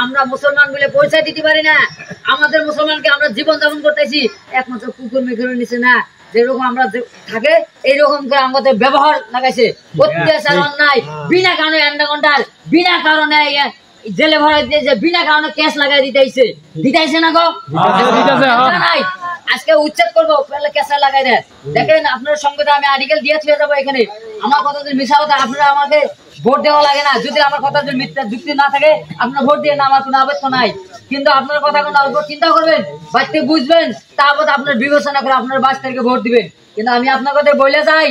আমরা মুসলমান বলে পরিচয় দিতে পারি না। আমাদের মুসলমানকে আমরা জীবন যাপন করতেছি একমাত্র কুকুর মেঘের নিচে না, যেরকম আমরা থাকে এইরকম করে আমাদের ব্যবহার লাগাইছে, অত্যাচার অন্যায়, বিনা কারণে ঘন্টার বিনা কারণে জেলে ভরে দিয়েছে, বিনা কারণে কেস লাগাই দিতেছে না গো, নাই আজকে উচ্ছেদ করবো কেসা লাগাই দেয়। দেখেন আপনার সঙ্গে আমি আর্টিকেল দিয়ে ছুঁয়ে যাবো এখানে, আমার কথা যদি মিশা হতো আপনারা আমাকে ভোট দেওয়া লাগে না, যদি আমার কথা যদি মিথ্যা যুক্তি না থাকে আপনার ভোট দিয়ে না, আমার কোনো আবেদন নাই। কিন্তু আপনার কথা কোনো অল্প চিন্তা করবেন, বাড়িতে বুঝবেন, তারপর আপনার বিবেচনা করে আপনার 22 তারিখে ভোট দিবেন। কিন্তু আমি আপনার কথা বলে যাই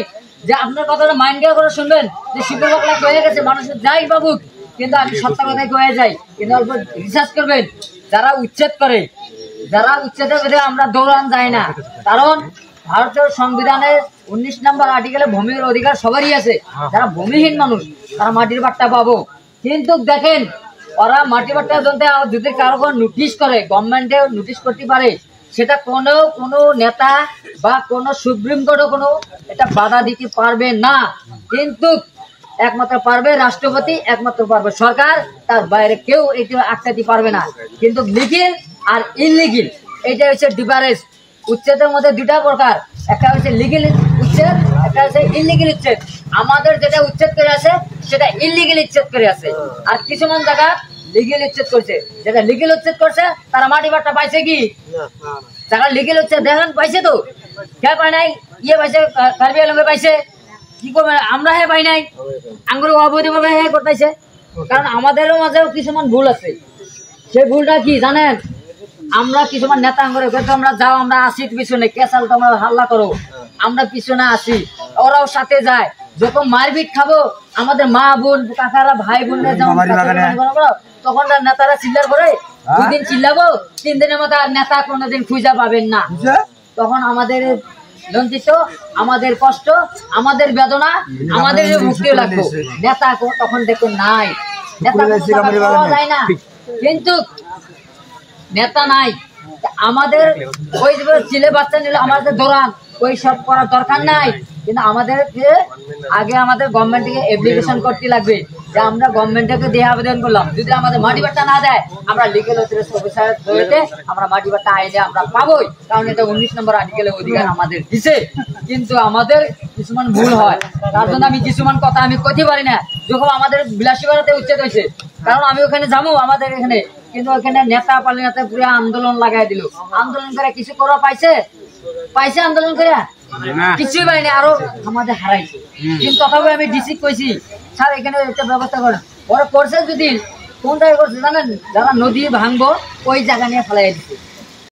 যে আপনার কথাটা মাইন্ড করে শুনবেন, যে শিক্ষকরা হয়ে গেছে মানুষের যাই বাবুক, কিন্তু আমি সত্য কথাই কয়ে যাই। কিন্তু অল্প রিসার্চ করবেন, যারা উচ্ছেদ করে, যারা উচ্ছেদের করে আমরা দৌড়ান যায় না, কারণ ভারতের সংবিধানের 19 নম্বর আর্টিকেলে ভূমির অধিকার সবারই আছে। যারা ভূমিহীন মানুষ তারা মাটির বাট্টা পাবো। কিন্তু দেখেন ওরা মাটির বাট্টা যদি কারো নোটিশ করে, গভর্নমেন্টে নোটিশ করতে পারে, সেটা কোনো নেতা বা কোনো সুপ্রিম কোর্টও কোনো এটা বাধা দিতে পারবে না। কিন্তু একমাত্র পারবে রাষ্ট্রপতি, একমাত্র পারবে সরকার, তার বাইরে কেউ এটা আটকাতে পারবে না। কিন্তু লিগেল আর ইনলিগেল এটা হচ্ছে ডিফারেন্স। উচ্ছেদের মধ্যে দুটা প্রকার, একটা হচ্ছে লিগেল উচ্ছেদ, একটা হচ্ছে ইনলিগেল উচ্ছেদ। আমাদের যেটা উচ্ছেদ করে আছে সেটা ইনলিগেল উচ্ছেদ করে আছে, আর কিছুমান জায়গা লিগেল উচ্ছেদ করছে। যেটা লিগেল উচ্ছেদ করছে তারা মাটি বাট্টা পাইছে কি, যারা লিগেল উচ্ছেদ দেখেন পাইছে তো, কে পায় নাই, ইয়ে পাইছে, কার্বি আলমে পাইছে, কি করবে আমরা হে পাই নাই, আঙ্গুর অবৈধভাবে হে করতেছে। কারণ আমাদেরও মাঝেও কিছুমান ভুল আছে। সেই ভুলটা কি জানেন, আমরা কিছুমান নেতা আঙ্গুরে আমরা যাও, আমরা আসি পিছনে, কেসাল তোমরা হাল্লা করো, আমরা পিছনে আসি, ওরাও সাথে যায়। যখন মারপিট খাবো আমাদের মা বোন কাকারা ভাই বোনরা তখন নেতারা চিল্লার করে, 2 দিন চিল্লাবো, 3 দিনের মতো আর নেতা কোনোদিন খুঁজা পাবেন না। তখন আমাদের লঞ্চিত, আমাদের কষ্ট, আমাদের বেদনা, আমাদের মুক্তি লাগবে। নেতা তখন দেখুন নাই, নেতা যায় না, কিন্তু নেতা নাই। আমাদের ওই ছেলে বাচ্চা নিলে আমাদের দৌড়ান, ওই সব করার দরকার নাই। কিন্তু আমাদেরকে আগে আমাদের গভর্নমেন্টকে অ্যাপ্লিকেশন করতে লাগবে, যে আমরা গভর্নমেন্টকে দিয়ে আবেদন করলাম, যদি আমাদের মাটি বাট্টা না দেয় আমরা লিগেল অফিসার ধরে আমরা মাটি বাট্টা আইনে আমরা পাবোই, কারণ এটা 19 নম্বর আর্টিকেলের অধিকার আমাদের দিছে। কিন্তু আমাদের কিছুমান ভুল হয়, তার জন্য আমি কিছুমান কথা আমি কইতে পারি না। যখন আমাদের বিলাসীপাড়াতে উচ্ছেদ হয়েছে, কারণ আমি ওখানে যাবো আমাদের এখানে, কিন্তু ওখানে নেতা পালি নেতা পুরো আন্দোলন লাগাই দিল। আন্দোলন করে কিছু করা পাইছে, আন্দোলন করে কিছুই পাইনি, আরো আমাদের হারাইছে। কিন্তু তথাপি আমি ডিসি কইছি, স্যার এখানে একটা ব্যবস্থা করেন। ওরা করছে যদি কোনটাই করছে জানেন, যারা নদী ভাঙবো ওই জায়গা নিয়ে ফেলাই দিচ্ছে।